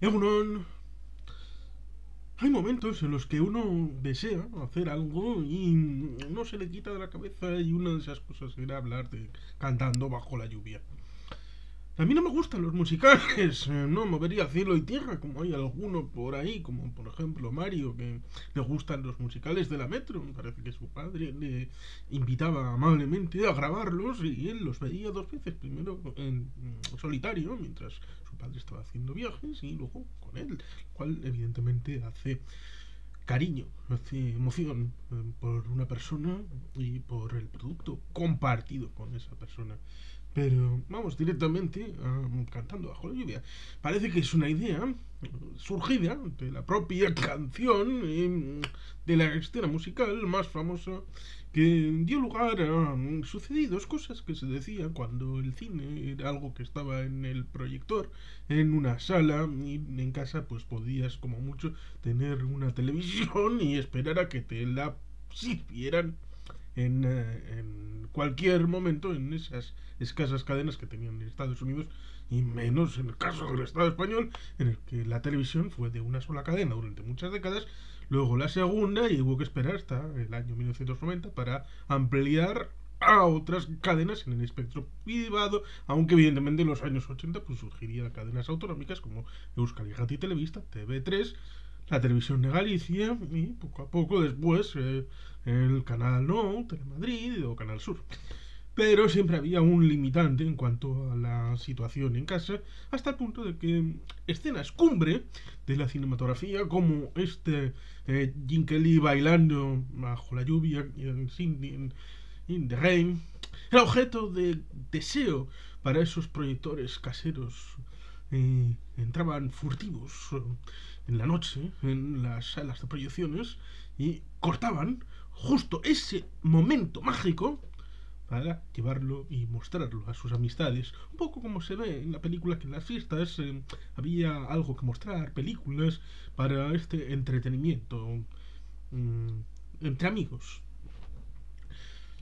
Egunon, hay momentos en los que uno desea hacer algo y no se le quita de la cabeza y una de esas cosas era hablar de cantando bajo la lluvia. A mí no me gustan los musicales, no movería cielo y tierra, como hay alguno por ahí, como por ejemplo Mario, que le gustan los musicales de la Metro. Me parece que su padre le invitaba amablemente a grabarlos y él los veía dos veces, primero en solitario, mientras su padre estaba haciendo viajes, y luego con él, lo cual evidentemente hace cariño, hace emoción por una persona y por el producto compartido con esa persona. Pero vamos directamente a Cantando bajo la lluvia. Parece que es una idea surgida de la propia canción de la escena musical más famosa que dio lugar a sucedidos, cosas que se decían cuando el cine era algo que estaba en el proyector, en una sala, y en casa pues podías como mucho tener una televisión y esperar a que te la sirvieran en cualquier momento en esas escasas cadenas que tenían en Estados Unidos, y menos en el caso del Estado español, en el que la televisión fue de una sola cadena durante muchas décadas, luego la segunda, y hubo que esperar hasta el año 1990 para ampliar a otras cadenas en el espectro privado, aunque evidentemente en los años 80 pues surgirían cadenas autonómicas como Euskal Irrati Televista, TV3, la televisión de Galicia y poco a poco después el Canal No, Telemadrid o Canal Sur. Pero siempre había un limitante en cuanto a la situación en casa, hasta el punto de que escenas cumbre de la cinematografía, como Jim Kelly bailando bajo la lluvia en Singing in the Rain, era objeto de deseo para esos proyectores caseros. Entraban furtivos en la noche en las salas de proyecciones y cortaban justo ese momento mágico para llevarlo y mostrarlo a sus amistades. Un poco como se ve en la película, que en las fiestas había algo que mostrar, películas para este entretenimiento mmm, entre amigos.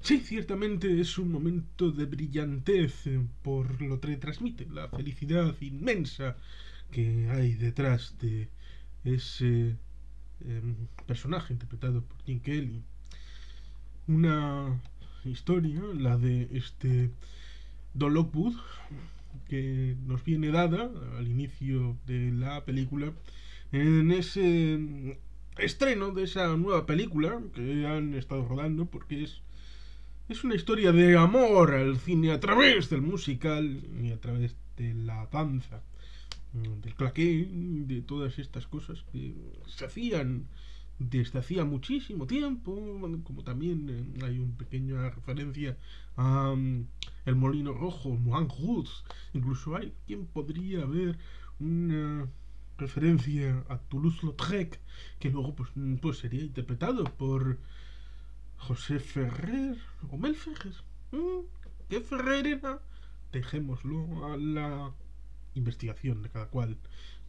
Sí, ciertamente es un momento de brillantez por lo que transmite, la felicidad inmensa que hay detrás de ese personaje interpretado por Jim Kelly. Una historia, la de Don Lockwood, que nos viene dada al inicio de la película, en ese estreno de esa nueva película que han estado rodando, porque es una historia de amor al cine a través del musical y a través de la danza, del claqué, de todas estas cosas que se hacían desde hacía muchísimo tiempo, como también hay una pequeña referencia a El Molino Rojo, Moulin Rouge. Incluso hay quien podría ver una referencia a Toulouse-Lautrec, que luego pues sería interpretado por José Ferrer o Mel Ferrer. ¿Qué Ferrer era? Dejémoslo a la investigación de cada cual.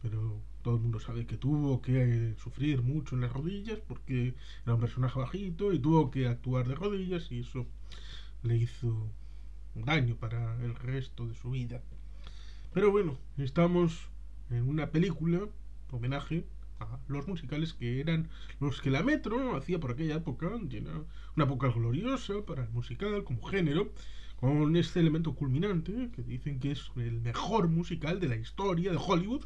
Pero todo el mundo sabe que tuvo que sufrir mucho en las rodillas porque era un personaje bajito y tuvo que actuar de rodillas, y eso le hizo daño para el resto de su vida. Pero bueno, estamos en una película homenaje a los musicales que eran los que la Metro hacía por aquella época. Una época gloriosa para el musical como género, con este elemento culminante que dicen que es el mejor musical de la historia de Hollywood,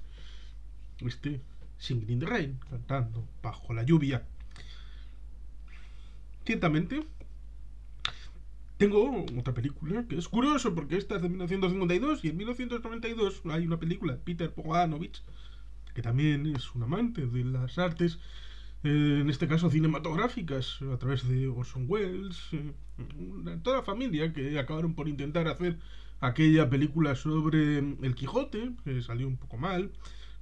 este Singing in the Rain, cantando bajo la lluvia. Ciertamente, tengo otra película que es curioso porque esta es de 1952 y en 1992 hay una película de Peter Bogdanovich, que también es un amante de las artes, en este caso cinematográficas, a través de Orson Welles, toda la familia que acabaron por intentar hacer aquella película sobre el Quijote, que salió un poco mal,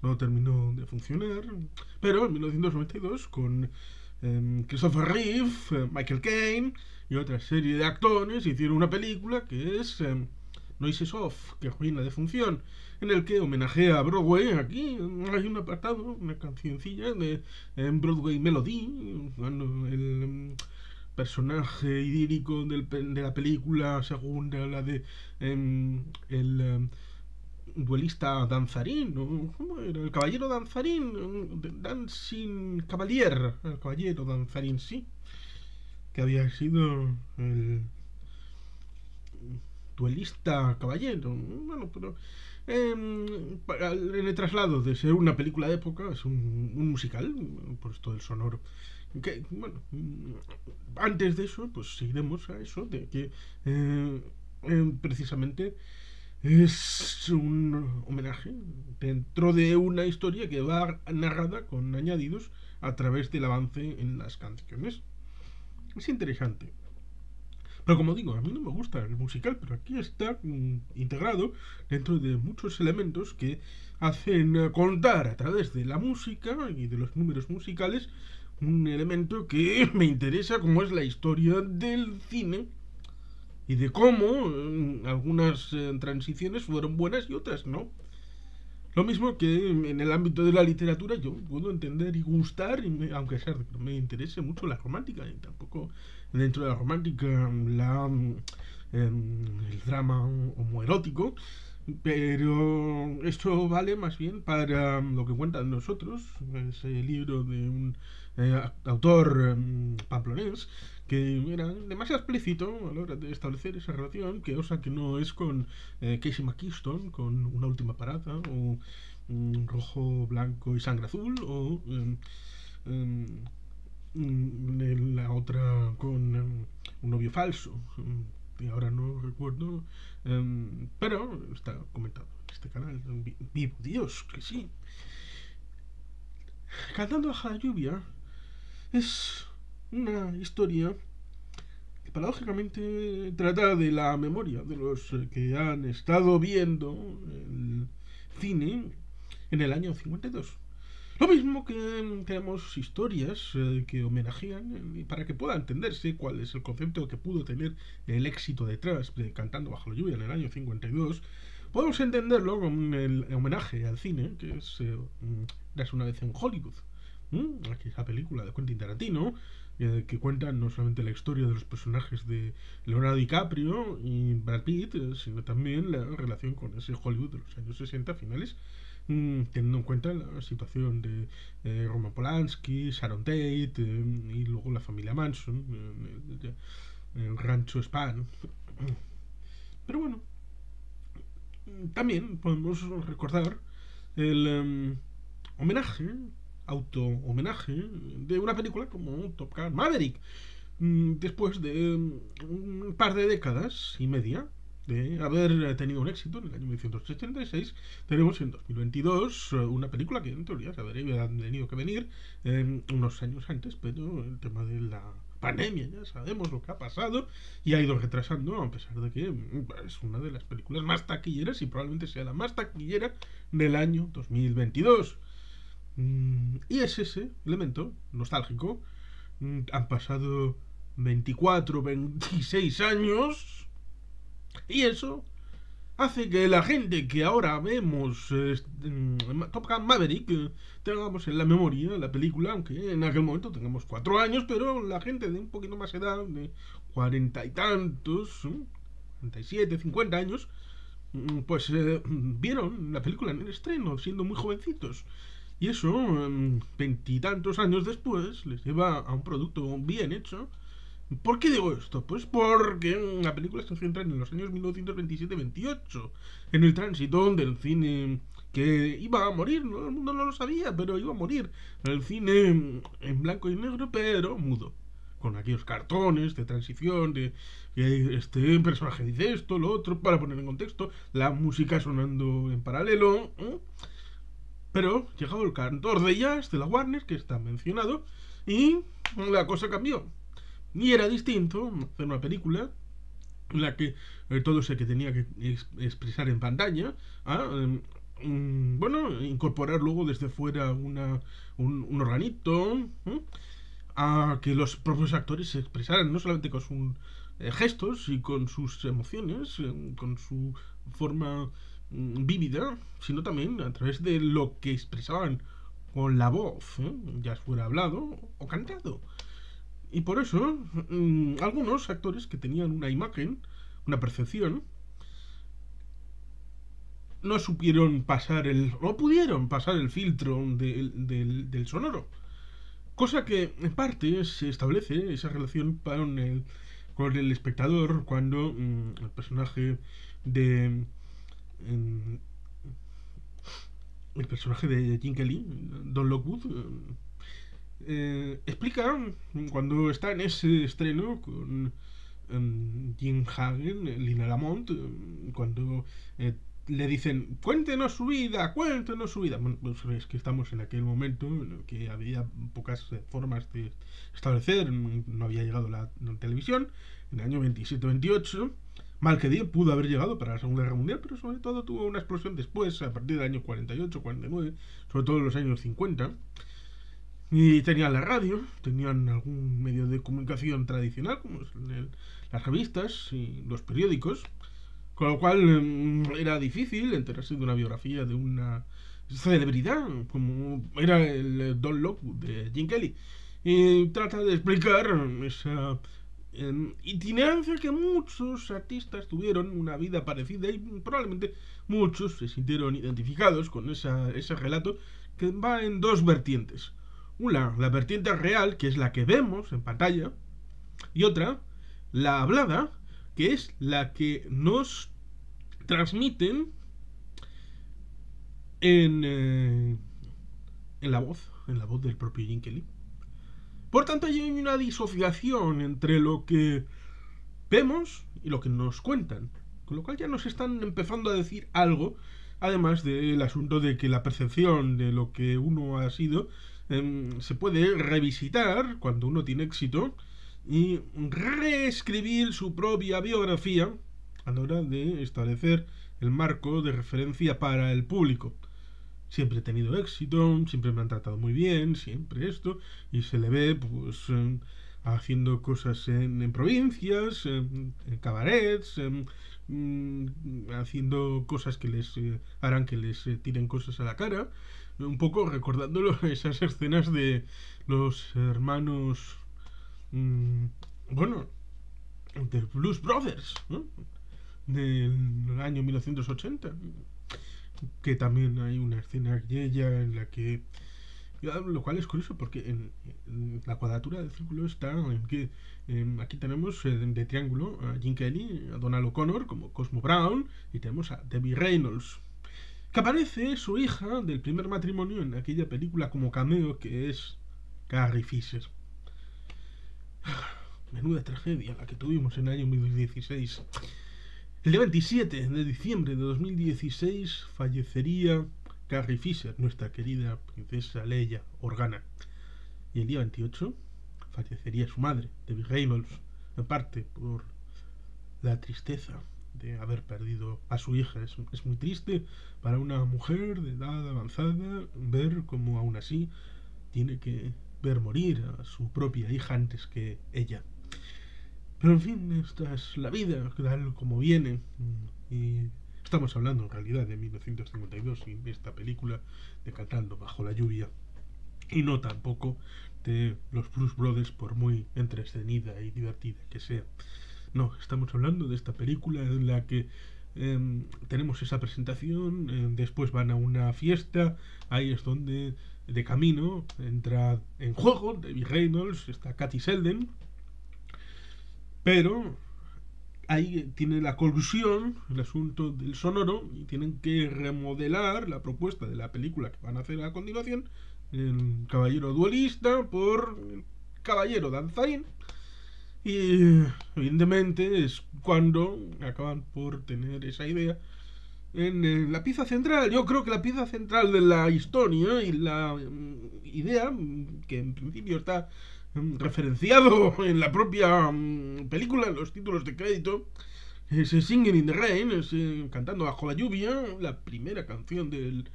no terminó de funcionar, pero en 1992 con Christopher Reeve, Michael Caine y otra serie de actores hicieron una película que es Noises Off, que ruina de función, en el que homenajea a Broadway. Aquí hay un apartado, una cancioncilla de Broadway Melody, cuando el personaje idílico de la película segunda, la de el duelista danzarín, ¿no? ¿Cómo era? El caballero danzarín, Dancing Cavalier, el caballero danzarín, sí, que había sido el duelista caballero. Bueno, pero en el traslado de ser una película de época, es un musical, por esto del sonoro. Que, bueno, antes de eso, pues seguiremos a eso, de que precisamente es un homenaje dentro de una historia que va narrada con añadidos a través del avance en las canciones. Es interesante. Pero como digo, a mí no me gusta el musical, pero aquí está integrado dentro de muchos elementos que hacen contar a través de la música y de los números musicales un elemento que me interesa, como es la historia del cine y de cómo algunas transiciones fueron buenas y otras no. Lo mismo que en el ámbito de la literatura yo puedo entender y gustar, aunque sea que no me interese mucho la romántica, y tampoco dentro de la romántica el drama homoerótico, pero esto vale más bien para lo que cuentan nosotros, ese libro de un autor pamplonés que era demasiado explícito a la hora de establecer esa relación, que osa que no es con Casey McKeeston, con Una última parada, o Rojo, Blanco y Sangre Azul, o la otra con Un novio falso, que ahora no recuerdo, pero está comentado en este canal. Vivo Dios, que sí. Cantando bajo la lluvia es una historia que paradójicamente trata de la memoria de los que han estado viendo el cine en el año 52. Lo mismo que tenemos historias que homenajean, para que pueda entenderse cuál es el concepto que pudo tener el éxito detrás de Cantando bajo la lluvia en el año 52. Podemos entenderlo como el homenaje al cine, que es Eras una vez en Hollywood. Aquella película de Quentin Tarantino, que cuenta no solamente la historia de los personajes de Leonardo DiCaprio y Brad Pitt, sino también la relación con ese Hollywood de los años 60 finales, teniendo en cuenta la situación de Roman Polanski, Sharon Tate y luego la familia Manson, el rancho Spahn. Pero bueno, también podemos recordar el homenaje, auto-homenaje de una película como Top Gun Maverick. Después de un par de décadas y media de haber tenido un éxito en el año 1986, tenemos en 2022 una película que en teoría se habría tenido que venir unos años antes, pero el tema de la pandemia, ya sabemos lo que ha pasado, y ha ido retrasando, a pesar de que es una de las películas más taquilleras y probablemente sea la más taquillera del año 2022. Y es ese elemento nostálgico. Han pasado 24, 26 años, y eso hace que la gente que ahora vemos Top Gun Maverick tengamos en la memoria la película, aunque en aquel momento tengamos 4 años, pero la gente de un poquito más edad, de 40 y tantos, 47, 50 años, pues vieron la película en el estreno, siendo muy jovencitos. Y eso, veintitantos años después, les lleva a un producto bien hecho. ¿Por qué digo esto? Pues porque la película se centra en los años 1927-28, en el tránsito del cine que iba a morir, ¿no? El mundo no lo sabía, pero iba a morir. El cine en blanco y negro, pero mudo. Con aquellos cartones de transición, de que este personaje dice esto, lo otro, para poner en contexto, la música sonando en paralelo. Pero llegado el cantor de jazz de la Warner, que está mencionado, y la cosa cambió. Y era distinto hacer una película en la que todo se que tenía que expresar en pantalla, bueno, incorporar luego desde fuera un organito, a que los propios actores se expresaran no solamente con sus gestos y con sus emociones, con su forma vívida, sino también a través de lo que expresaban con la voz, ya fuera hablado o cantado. Y por eso, algunos actores que tenían una imagen, una percepción, no supieron pasar no pudieron pasar el filtro del sonoro. Cosa que en parte se establece esa relación con el espectador cuando el personaje de mm, el personaje de Jim Kelly, Don Lockwood, explica cuando está en ese estreno con Jim Hagen, Lina Lamont, cuando le dicen cuéntenos su vida, cuéntenos su vida. Bueno, pues es que estamos en aquel momento en el que había pocas formas de establecer, no había llegado la televisión, en el año 27-28. Mal que bien pudo haber llegado para la Segunda Guerra Mundial, pero sobre todo tuvo una explosión después, a partir del año 48-49, sobre todo en los años 50. Y tenían la radio, tenían algún medio de comunicación tradicional, como las revistas y los periódicos, con lo cual era difícil enterarse de una biografía de una celebridad, como era el Don Lockwood de Jim Kelly. Y trata de explicar esa itinerancia que muchos artistas tuvieron, una vida parecida, y probablemente muchos se sintieron identificados con ese relato que va en dos vertientes. Una, la vertiente real, que es la que vemos en pantalla, y otra, la hablada, que es la que nos transmiten en la voz del propio Jim Kelly. Por tanto, hay una disociación entre lo que vemos y lo que nos cuentan, con lo cual ya nos están empezando a decir algo, además del asunto de que la percepción de lo que uno ha sido se puede revisitar cuando uno tiene éxito y reescribir su propia biografía a la hora de establecer el marco de referencia para el público. Siempre he tenido éxito, siempre me han tratado muy bien, siempre esto, y se le ve pues haciendo cosas en provincias, en cabarets, haciendo cosas que les harán que les tiren cosas a la cara, un poco recordándolo esas escenas de los hermanos bueno, de Blues Brothers, ¿no? Del año 1980, que también hay una escena aquella en la que, lo cual es curioso porque en la cuadratura del círculo está en que aquí tenemos de triángulo a Jim Kelly, a Donald O'Connor como Cosmo Brown, y tenemos a Debbie Reynolds, que aparece su hija del primer matrimonio en aquella película como cameo, que es Carrie Fisher. Menuda tragedia la que tuvimos en el año 2016. El día 27 de diciembre de 2016 fallecería Carrie Fisher, nuestra querida princesa Leia Organa. Y el día 28 fallecería su madre, Debbie Reynolds, en parte por la tristeza de haber perdido a su hija. Es muy triste para una mujer de edad avanzada ver cómo aún así tiene que ver morir a su propia hija antes que ella. Pero en fin, esta es la vida, tal como viene. Y estamos hablando en realidad de 1952 y de esta película de Cantando bajo la lluvia. Y no tampoco de los Blues Brothers, por muy entretenida y divertida que sea. No, estamos hablando de esta película en la que tenemos esa presentación, después van a una fiesta, ahí es donde de camino entra en juego Debbie Reynolds, está Katy Selden, pero ahí tiene la colusión, el asunto del sonoro, y tienen que remodelar la propuesta de la película que van a hacer a continuación, el caballero duelista por el caballero danzarín. Y evidentemente es cuando acaban por tener esa idea en la pieza central. Yo creo que la pieza central de la historia y la idea, que en principio está referenciado en la propia película, en los títulos de crédito, es Singing in the Rain, es Cantando bajo la lluvia, la primera canción del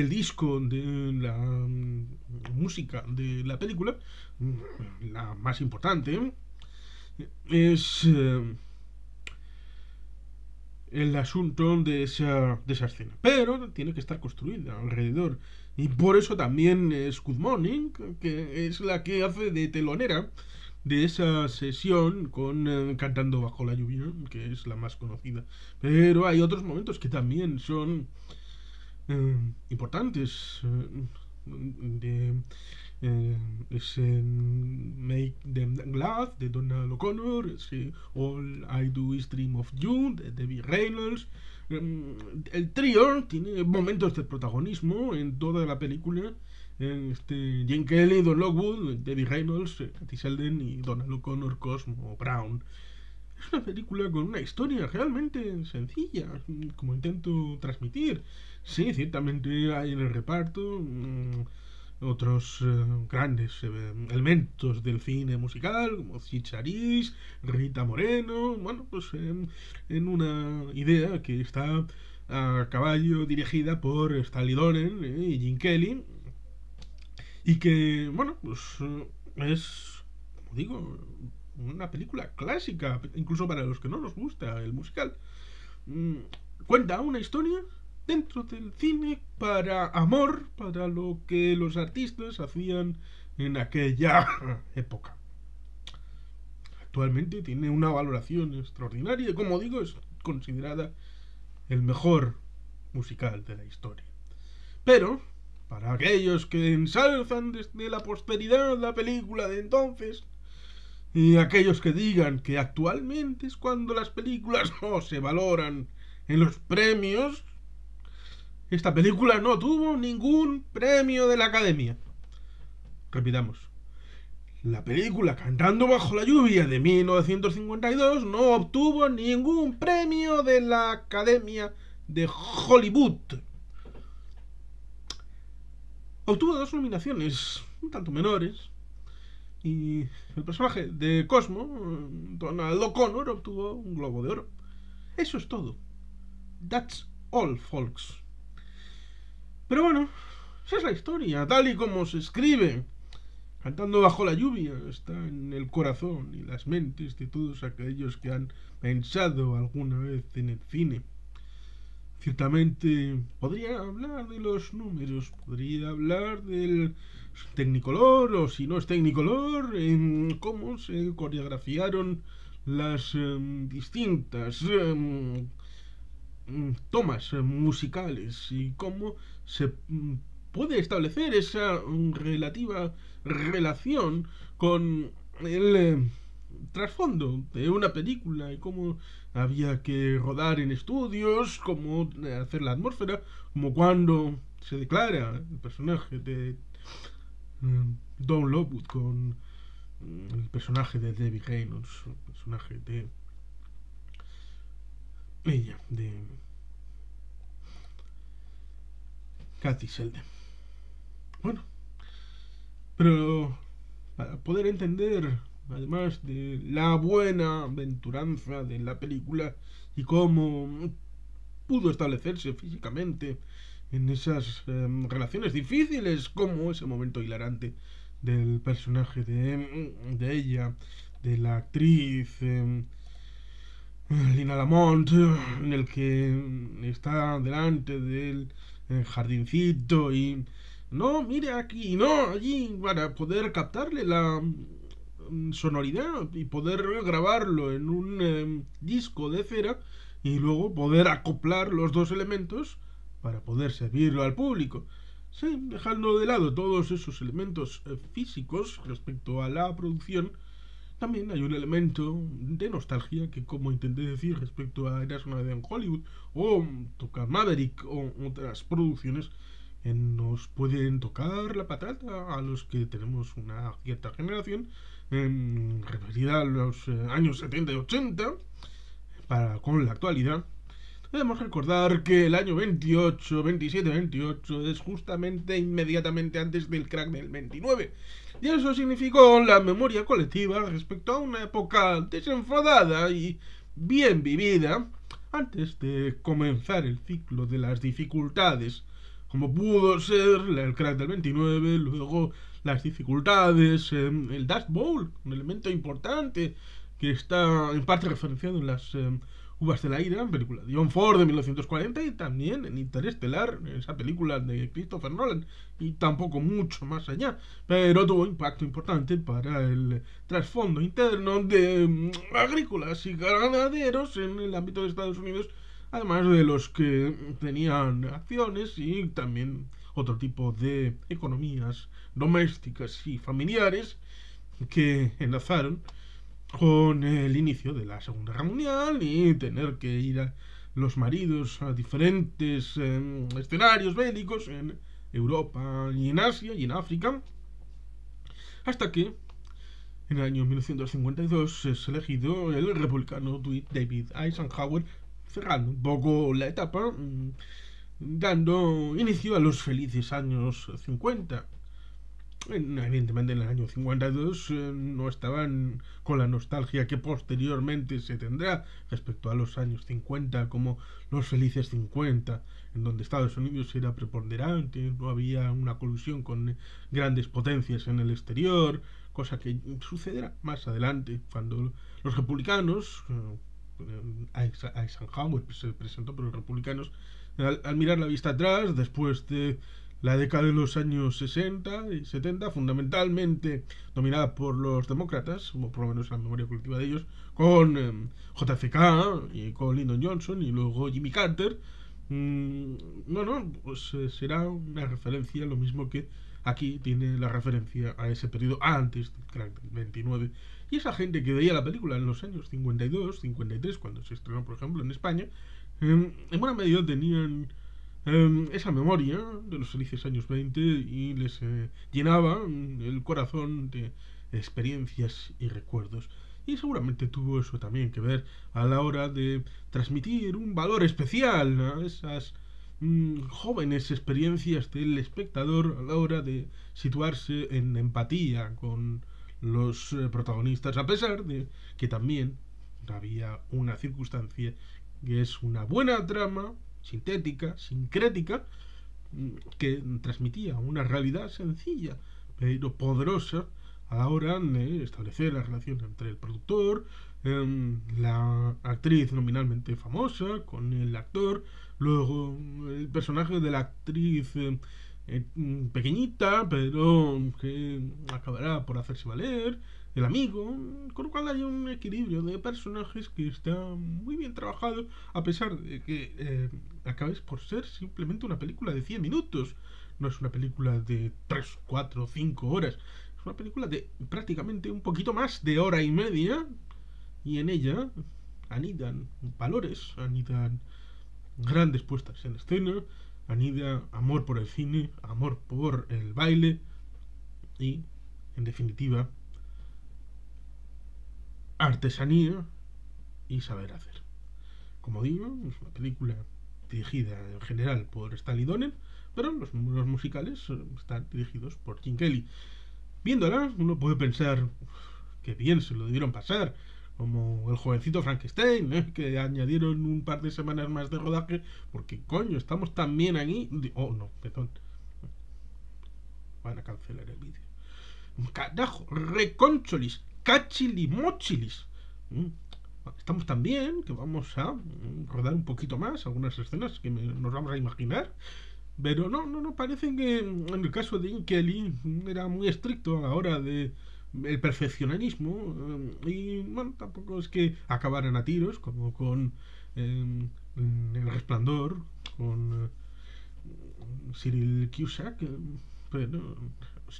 disco, de la música de la película, la más importante, es el asunto de esa escena, pero tiene que estar construida alrededor, y por eso también es Good Morning, que es la que hace de telonera de esa sesión con Cantando bajo la lluvia, que es la más conocida. Pero hay otros momentos que también son importantes. De, ese Make Them Glad de Donald O'Connor, ese All I Do Is Dream of You de Debbie Reynolds. El trío tiene momentos de protagonismo en toda la película. Jane Kelly, Don Lockwood, Debbie Reynolds, Katy Selden y Donald O'Connor, Cosmo Brown. Es una película con una historia realmente sencilla, como intento transmitir. Sí, ciertamente hay en el reparto otros grandes elementos del cine musical, como Chicharis, Rita Moreno, bueno, pues en una idea que está a caballo dirigida por Stanley Donen y Gene Kelly, y que, bueno, pues es, como digo, una película clásica, incluso para los que no nos gusta el musical. Mm, Cuenta una historia dentro del cine para amor, para lo que los artistas hacían en aquella época. Actualmente tiene una valoración extraordinaria y, como digo, es considerada el mejor musical de la historia. Pero, para aquellos que ensalzan desde la posteridad la película de entonces, y aquellos que digan que actualmente es cuando las películas no se valoran en los premios, esta película no tuvo ningún premio de la Academia. Repitamos. La película Cantando bajo la lluvia de 1952 no obtuvo ningún premio de la Academia de Hollywood. Obtuvo 2 nominaciones, un tanto menores, y el personaje de Cosmo, Donald O'Connor, obtuvo un Globo de Oro. Eso es todo. That's all, folks. Pero bueno, esa es la historia, tal y como se escribe. Cantando bajo la lluvia está en el corazón y las mentes de todos aquellos que han pensado alguna vez en el cine. Ciertamente podría hablar de los números, podría hablar del Technicolor, o si no es Technicolor, en cómo se coreografiaron las distintas tomas musicales y cómo se puede establecer esa relativa relación con el trasfondo de una película y cómo había que rodar en estudios, cómo hacer la atmósfera, como cuando se declara el personaje de Don Lockwood con el personaje de Debbie Reynolds, el personaje de ella, de Katy Selden. Bueno, pero para poder entender, además de la buena aventuranza de la película y cómo pudo establecerse físicamente en esas relaciones difíciles, como ese momento hilarante del personaje de ella, de la actriz Lina Lamont, en el que está delante del jardincito y no, mire aquí, no, allí, para poder captarle la sonoridad y poder grabarlo en un disco de cera y luego poder acoplar los dos elementos para poder servirlo al público. Sí, dejando de lado todos esos elementos físicos respecto a la producción, también hay un elemento de nostalgia que, como intenté decir respecto a Eras una vez en Hollywood o tocar Maverick o otras producciones, nos pueden tocar la patata a los que tenemos una cierta generación referida a los años 70 y 80 con la actualidad. Debemos recordar que el año 27-28 es justamente inmediatamente antes del crack del 29. Y eso significó la memoria colectiva respecto a una época desenfadada y bien vivida antes de comenzar el ciclo de las dificultades, como pudo ser el crack del 29, luego las dificultades, el Dust Bowl, un elemento importante que está en parte referenciado en las Uvas de la Ira, película de John Ford de 1940, y también en Interestelar, esa película de Christopher Nolan, y tampoco mucho más allá, pero tuvo impacto importante para el trasfondo interno de agrícolas y ganaderos en el ámbito de Estados Unidos, además de los que tenían acciones y también otro tipo de economías domésticas y familiares que enlazaron con el inicio de la Segunda Guerra Mundial y tener que ir a los maridos a diferentes escenarios bélicos en Europa y en Asia y en África, hasta que en el año 1952 es elegido el republicano David Eisenhower, cerrando un poco la etapa, dando inicio a los felices años 50. Evidentemente en el año 52 no estaban con la nostalgia que posteriormente se tendrá respecto a los años 50 como los felices 50, en donde Estados Unidos era preponderante, no había una colusión con grandes potencias en el exterior, cosa que sucederá más adelante cuando los republicanos, Eisenhower se presentó por los republicanos, al mirar la vista atrás después de la década de los años 60 y 70, fundamentalmente dominada por los demócratas, o por lo menos la memoria colectiva de ellos, con JFK y con Lyndon Johnson y luego Jimmy Carter. Pues será una referencia, lo mismo que aquí tiene la referencia a ese periodo antes del crack del 29. Y esa gente que veía la película en los años 52, 53, cuando se estrenó, por ejemplo, en España, en buena medida tenían esa memoria de los felices años 20 y les llenaba el corazón de experiencias y recuerdos. Y seguramente tuvo eso también que ver a la hora de transmitir un valor especial a esas jóvenes experiencias del espectador a la hora de situarse en empatía con los protagonistas, a pesar de que también había una circunstancia que es una buena trama sintética, sincrética, que transmitía una realidad sencilla, pero poderosa a la hora de establecer la relación entre el productor, la actriz nominalmente famosa con el actor, luego el personaje de la actriz pequeñita, pero que acabará por hacerse valer, el amigo, con lo cual hay un equilibrio de personajes que está muy bien trabajado, a pesar de que acabes por ser simplemente una película de 100 minutos. No es una película de 3, 4, 5 horas. Es una película de prácticamente un poquito más de hora y media. Y en ella anidan valores, anidan grandes puestas en escena, anida amor por el cine, amor por el baile y, en definitiva, artesanía y saber hacer. Como digo, es una película dirigida en general por Stanley Donen, pero los números musicales están dirigidos por Gene Kelly. Viéndola, uno puede pensar que bien se lo debieron pasar, como el jovencito Frankenstein, que añadieron un par de semanas más de rodaje, porque coño, estamos tan bien aquí. Oh, no, perdón. Van a cancelar el vídeo. Carajo, reconcholis, cachilimochilis. Estamos tan bien que vamos a rodar un poquito más algunas escenas que nos vamos a imaginar. Pero no, parece que en el caso de Gene Kelly era muy estricto a la hora de el perfeccionismo y bueno, tampoco es que acabaran a tiros como con El Resplandor, con Cyril Cusack, pero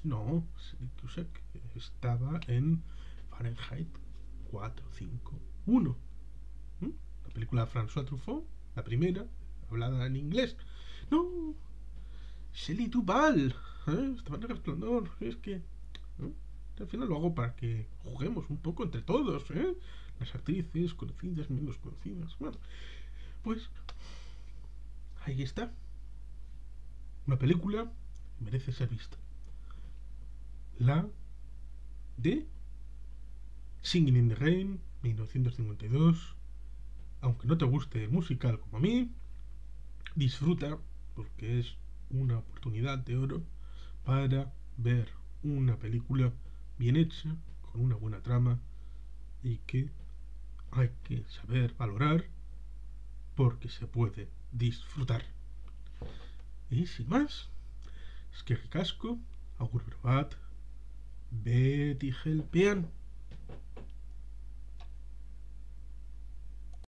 no, Cyril Cusack estaba en Fahrenheit 451, la película de François Truffaut, la primera, hablada en inglés. No, Shelley Duvall, estaba en El Resplandor, es que al final lo hago para que juguemos un poco entre todos, las actrices conocidas, menos conocidas. Bueno, pues ahí está, una película que merece ser vista, la de Singing in the Rain, 1952. Aunque no te guste el musical como a mí, disfruta, porque es una oportunidad de oro para ver una película bien hecha, con una buena trama y que hay que saber valorar porque se puede disfrutar. Y sin más, es que ricasco, agur bat, beti gelpean.